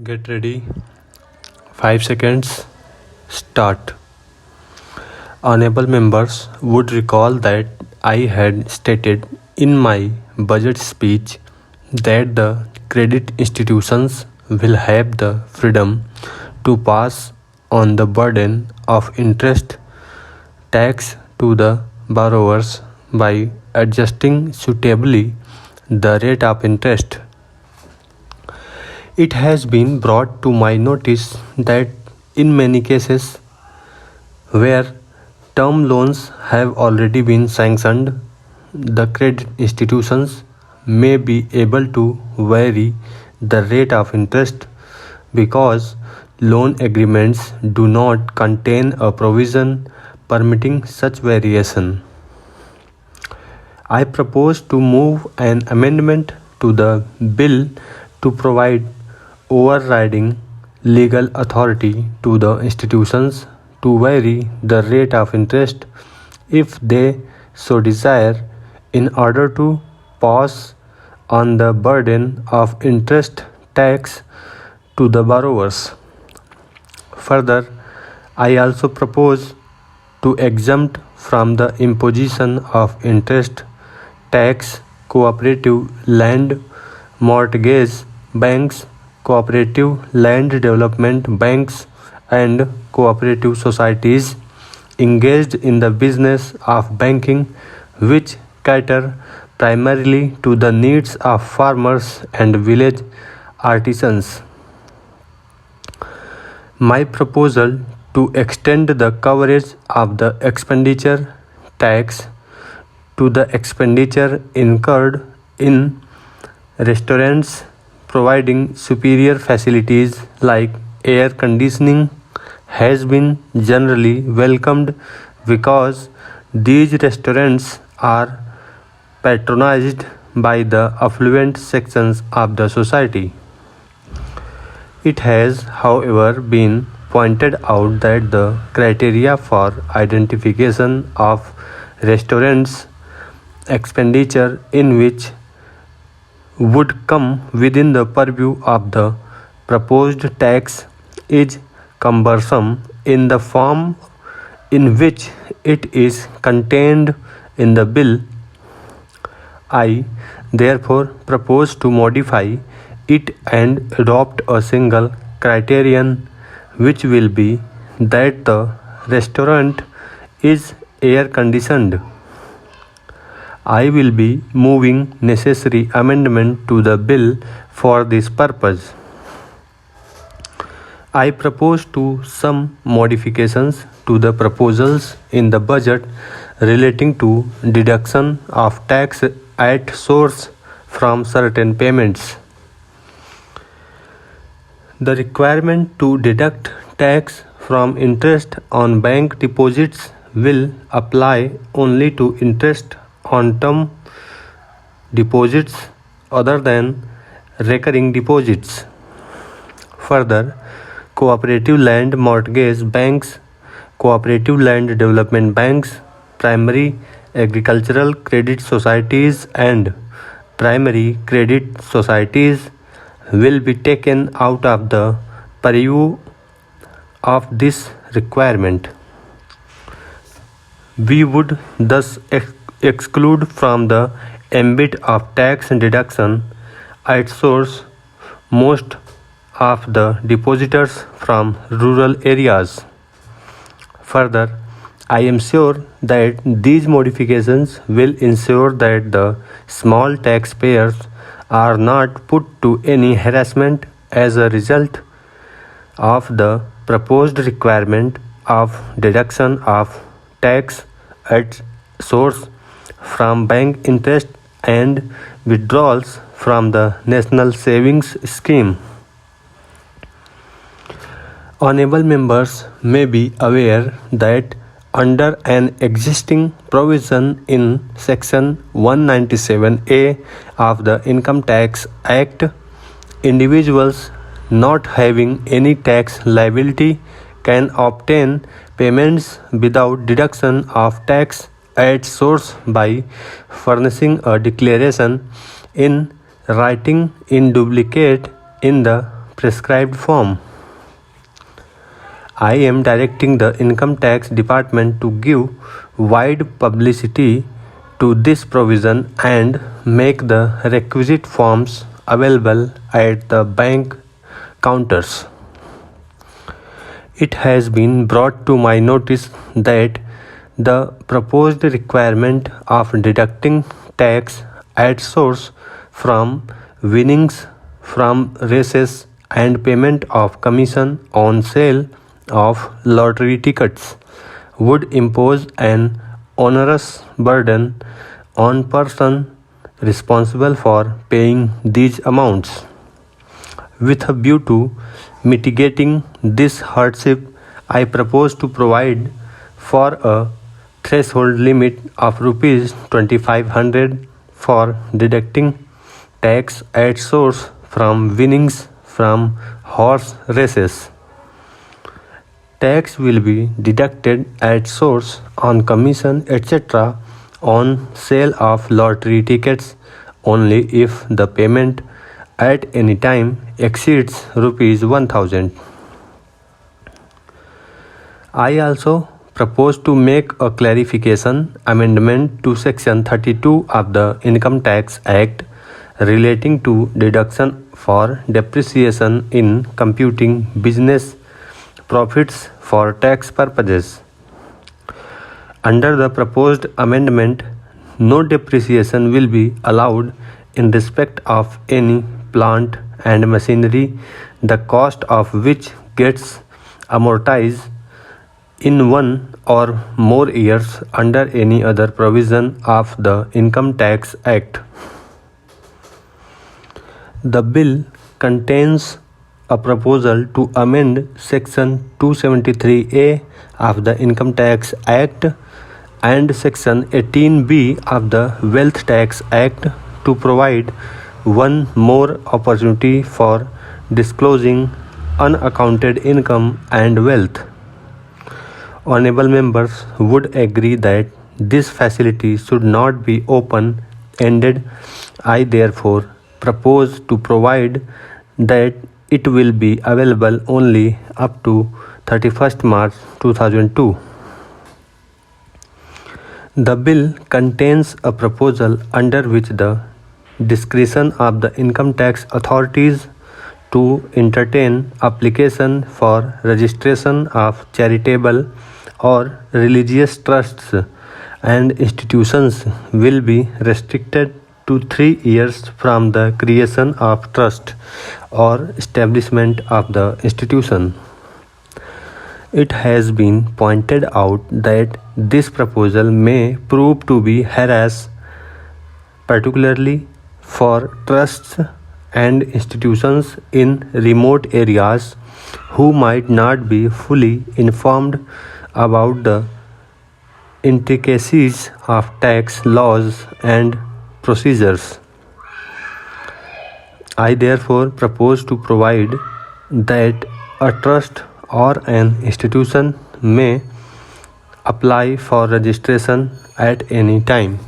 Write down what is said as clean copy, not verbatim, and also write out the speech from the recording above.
Get ready. 5 seconds. Start. Honorable members would recall that I had stated in my budget speech that the credit institutions will have the freedom to pass on the burden of interest tax to the borrowers by adjusting suitably the rate of interest. It has been brought to my notice that in many cases where term loans have already been sanctioned, the credit institutions may be able to vary the rate of interest because loan agreements do not contain a provision permitting such variation. I propose to move an amendment to the bill to provide overriding legal authority to the institutions to vary the rate of interest if they so desire in order to pass on the burden of interest tax to the borrowers. Further, I also propose to exempt from the imposition of interest tax cooperative land mortgage banks, cooperative land development banks, and cooperative societies engaged in the business of banking which cater primarily to the needs of farmers and village artisans. My proposal to extend the coverage of the expenditure tax to the expenditure incurred in restaurants providing superior facilities like air conditioning has been generally welcomed because these restaurants are patronized by the affluent sections of the society. It has, however, been pointed out that the criteria for identification of restaurants expenditure in which would come within the purview of the proposed tax is cumbersome in the form in which it is contained in the bill. I therefore propose to modify it and adopt a single criterion which will be that the restaurant is air conditioned. I will be moving necessary amendment to the bill for this purpose. I propose to some modifications to the proposals in the budget relating to deduction of tax at source from certain payments. The requirement to deduct tax from interest on bank deposits will apply only to interest on term deposits other than recurring deposits. Further, cooperative land mortgage banks, cooperative land development banks, primary agricultural credit societies, and primary credit societies will be taken out of the purview of this requirement. We would thus exclude from the ambit of tax deduction at source most of the depositors from rural areas. Further, I am sure that these modifications will ensure that the small taxpayers are not put to any harassment as a result of the proposed requirement of deduction of tax at source from bank interest and withdrawals from the National Savings Scheme. Honorable members may be aware that under an existing provision in Section 197A of the Income Tax Act, individuals not having any tax liability can obtain payments without deduction of tax at source by furnishing a declaration in writing in duplicate in the prescribed form. I am directing the Income Tax Department to give wide publicity to this provision and make the requisite forms available at the bank counters. It has been brought to my notice that the proposed requirement of deducting tax at source from winnings from races and payment of commission on sale of lottery tickets would impose an onerous burden on person responsible for paying these amounts. With a view to mitigating this hardship, I propose to provide for a threshold limit of Rs 2500 for deducting tax at source from winnings from horse races. Tax will be deducted at source on commission etc. on sale of lottery tickets only if the payment at any time exceeds Rs 1000. I also propose to make a clarification amendment to Section 32 of the Income Tax Act relating to deduction for depreciation in computing business profits for tax purposes. Under the proposed amendment, no depreciation will be allowed in respect of any plant and machinery, the cost of which gets amortized in one or more years under any other provision of the Income Tax Act. The bill contains a proposal to amend Section 273A of the Income Tax Act and Section 18B of the Wealth Tax Act to provide one more opportunity for disclosing unaccounted income and wealth. Honorable members would agree that this facility should not be open-ended. I therefore propose to provide that it will be available only up to 31st March 2002. The bill contains a proposal under which the discretion of the income tax authorities to entertain application for registration of charitable or religious trusts and institutions will be restricted to 3 years from the creation of trust or establishment of the institution. It has been pointed out that this proposal may prove to be harassing, particularly for trusts and institutions in remote areas who might not be fully informed about the intricacies of tax laws and procedures. I therefore propose to provide that a trust or an institution may apply for registration at any time.